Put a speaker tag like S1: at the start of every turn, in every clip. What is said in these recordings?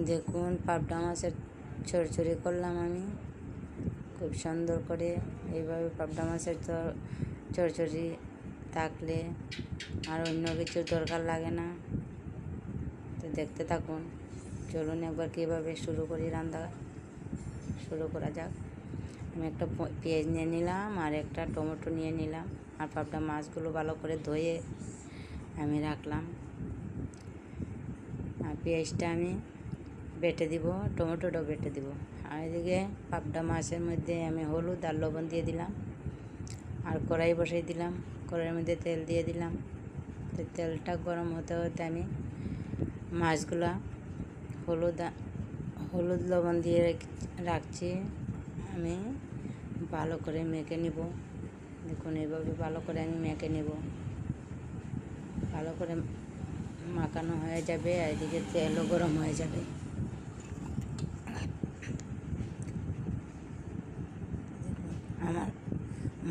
S1: দেখুন পাবদা মাছের চচ্চড়ি করলাম আমি খুব সুন্দর করে। এইভাবে পাবদা মাছের চচ্চড়ি থাকলে আর অন্য কিছু দরকার লাগে না। তো দেখতে থাকুন, চলুন একবার কীভাবে রান্না শুরু করা যাক। আমি একটা পেঁয়াজ নিয়ে নিলাম আর একটা টমেটো নিয়ে নিলাম, আর পাবদা মাছগুলো ভালো করে ধুয়ে আমি রাখলাম। আর পেঁয়াজটা আমি বেটে দিব, টমেটোটাও বেটে দিব। আর এদিকে পাবদা মাছের মধ্যে আমি হলুদ আর লবণ দিয়ে দিলাম, আর কড়াই বসাই দিলাম। কড়াইয়ের মধ্যে তেল দিয়ে দিলাম। তো তেলটা গরম হতে হতে আমি মাছগুলা হলুদ লবণ দিয়ে রাখছি, আমি ভালো করে মেখে নিব। দেখুন এইভাবে ভালো করে আমি মেখে নেব। ভালো করে মাখানো হয়ে যাবে, আর এদিকে তেলও গরম হয়ে যাবে। আমার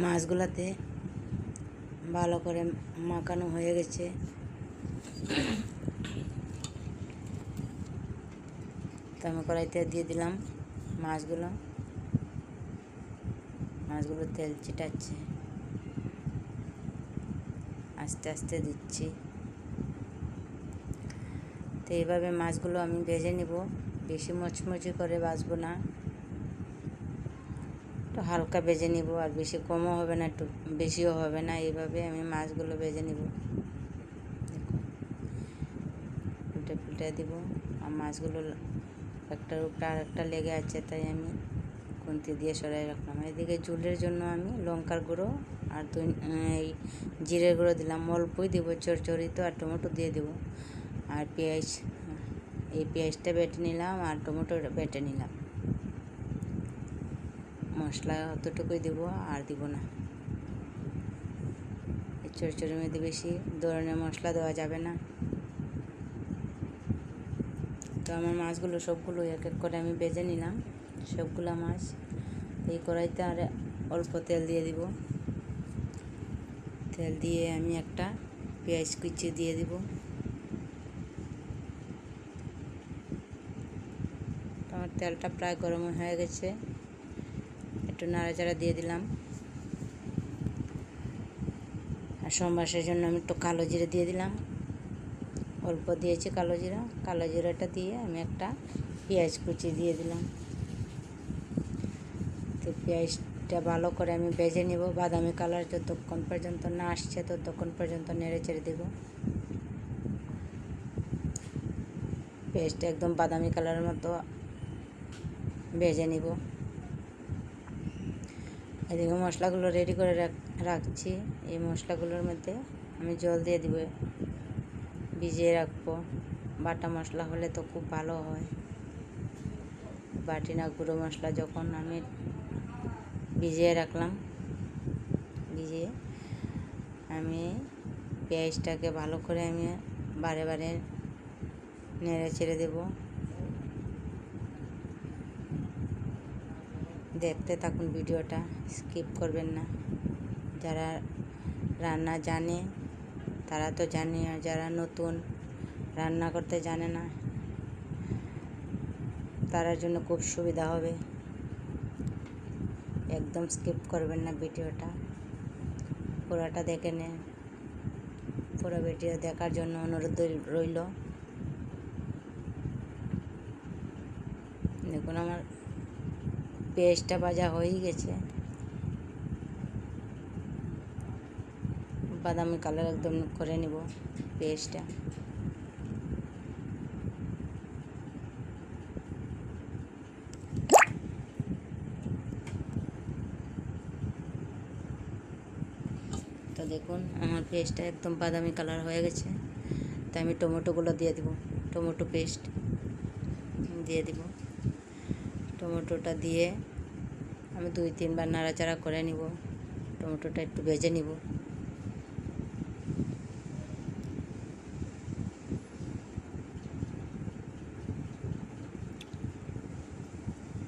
S1: মাছগুলাতে ভালো করে মাখানো হয়ে গেছে। তো আমি কড়াইতে দিয়ে দিলাম মাছগুলো তেল ছিটাচ্ছে, আস্তে আস্তে দিচ্ছি। তো এইভাবে মাছগুলো আমি ভেজে নেব, বেশি মচমচি করে ভাজবো না, একটু হালকা ভেজে নেব। আর বেশি কমও হবে না, একটু বেশিও হবে না। এইভাবে আমি মাছগুলো ভেজে নেব। উল্টে পুল্টে দিব। আর মাছগুলো একটার উপরে আর একটা লেগে আছে, তাই আমি খুন্তি দিয়ে সরাই রাখলাম। এদিকে ঝোলের জন্য আমি লঙ্কার গুঁড়ো আর এই জিরের গুঁড়ো দিলাম, অল্পই দিব চচ্চড়ি তো। আর টমেটো দিয়ে দেবো, আর পেঁয়াজটা বেটে নিলাম, আর টমেটোটা বেটে নিলাম। মশলা অতটুকুই দেব, আর দিব না। এই চচ্চড়ির মধ্যে বেশি ধরনের মশলা দেওয়া যাবে না। তো আমার মাছগুলো সবগুলো এক এক করে আমি ভেজে নিলাম, সবগুলো মাছ। এই কড়াইতে আর অল্প তেল দিয়ে দিব। তেল দিয়ে আমি একটা পেঁয়াজ কুচি দিয়ে দিব। আমার তেলটা প্রায় গরম হয়ে গেছে, একটু নাড়াচাড়া দিয়ে দিলাম। আর সম্বাসের জন্য আমি একটু কালো জিরে দিয়ে দিলাম, অল্প দিয়েছি কালো জিরাটা দিয়ে আমি একটা পেঁয়াজ কুচি দিয়ে দিলাম। তো পেঁয়াজটা ভালো করে আমি ভেজে নেব, বাদামি কালার যতক্ষণ পর্যন্ত না আসছে ততক্ষণ পর্যন্ত নেড়ে চেড়ে দেব। পেঁয়াজটা একদম বাদামি কালারের মতো ভেজে নিব। এদিকে মশলাগুলো রেডি করে রাখছি। এই মশলাগুলোর মধ্যে আমি জল দিয়ে দিব, ভিজিয়ে রাখবো। বাটা মশলা হলে তো খুব ভালো হয়, বাটি না গুঁড়ো মশলা। যখন আমি ভিজিয়ে রাখলাম, ভিজিয়ে আমি পেঁয়াজটাকে ভালো করে আমি বারে বারে নেড়ে ছেড়ে দেব। দেখতে থাকুন ভিডিওটা, স্কিপ করবেন না। যারা রান্না জানে তারা তো জানে, আর যারা নতুন রান্না করতে জানে না তার জন্য খুব সুবিধা হবে। একদম স্কিপ করবেন না ভিডিওটা, পুরোটা দেখে নেন। পুরো ভিডিও দেখার জন্য অনুরোধ রইল। দেখুন আমার পেঁয়াজটা ভাজা হয়েই গেছে, বাদামি কালার একদম করে নিব পেঁয়াজটা। তো দেখুন আমার পেস্টটা একদম বাদামি কালার হয়ে গেছে। তো আমি টমেটোগুলো দিয়ে দেব, টমেটো পেস্ট দিয়ে দেব। টমেটোটা দিয়ে আমি 2-3 বার নাড়াচাড়া করে নিব। টমেটোটা একটু ভেজে নিব।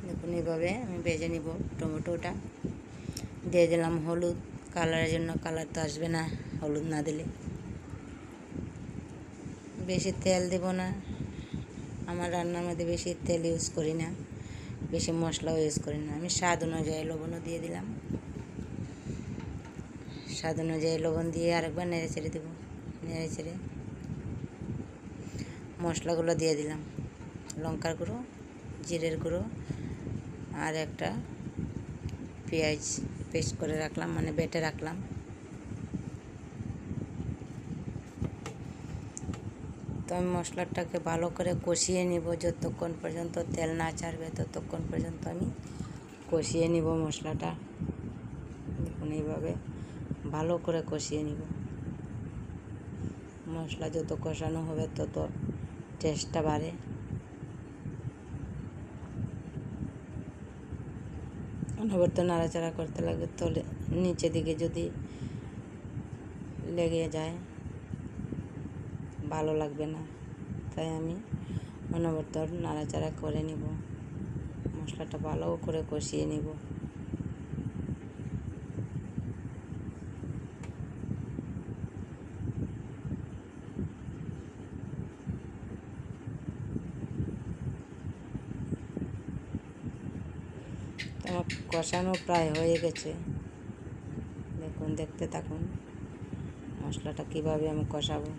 S1: দেখুন এইভাবে আমি ভেজে নিব। টমেটোটা দিয়ে দিলাম হলুদ, কালারের জন্য। কালার তো আসবে না হলুদ না দিলে। বেশি তেল দেব না, আমার রান্নার মধ্যে বেশি তেল ইউজ করি না, বেশি মশলাও ইউজ করি না। আমি স্বাদ অনুযায়ী লবণও দিয়ে দিলাম। স্বাদ অনুযায়ী লবণ দিয়ে আরেকবার নেড়ে চেড়ে দেবো। নেড়ে চেড়ে মশলাগুলো দিয়ে দিলাম, লঙ্কার গুঁড়ো, জিরের গুঁড়ো, আর একটা পেঁয়াজ পেস্ট করে রাখলাম, মানে বেটে রাখলাম। তো আমি মশলাটাকে ভালো করে কষিয়ে নিব, যতক্ষণ পর্যন্ত তেল না ছাড়বে ততক্ষণ পর্যন্ত আমি কষিয়ে নিব মশলাটা। দেখুন এইভাবে ভালো করে কষিয়ে নিব। মশলা যত কষানো হবে তত টেস্টটা বাড়ে। অনবরত নাড়াচাড়া করতে লাগে, তো নিচে দিকে যদি লেগে যায় ভালো লাগবে না। তাই আমি অনবরত নাড়াচাড়া করে নিব, মশলাটা ভালো করে কষিয়ে নিব। আমার কষানো প্রায় হয়ে গেছে, দেখুন, দেখতে থাকুন মশলাটা কীভাবে আমি কষাবো।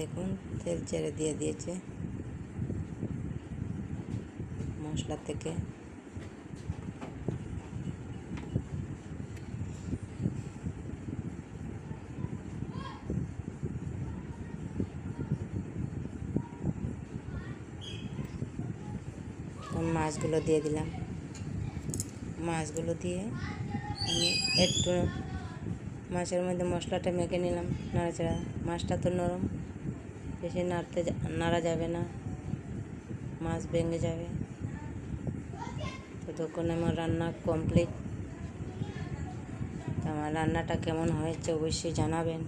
S1: দেখুন তেল ছেড়ে দিয়েছে মশলা থেকে। মাছগুলো দিয়ে দিলাম। মাছগুলো দিয়ে আমি একটু মাছের মধ্যে মশলাটা মেখে নিলাম, নাড়াচাড়া। মাছটা তো নরম, বেশি নাড়া যাবে না, মাছ ভেঙে যাবে। ততক্ষণ আমার রান্না কমপ্লিট। আমার রান্নাটা কেমন হয়েছে অবশ্যই জানাবেন।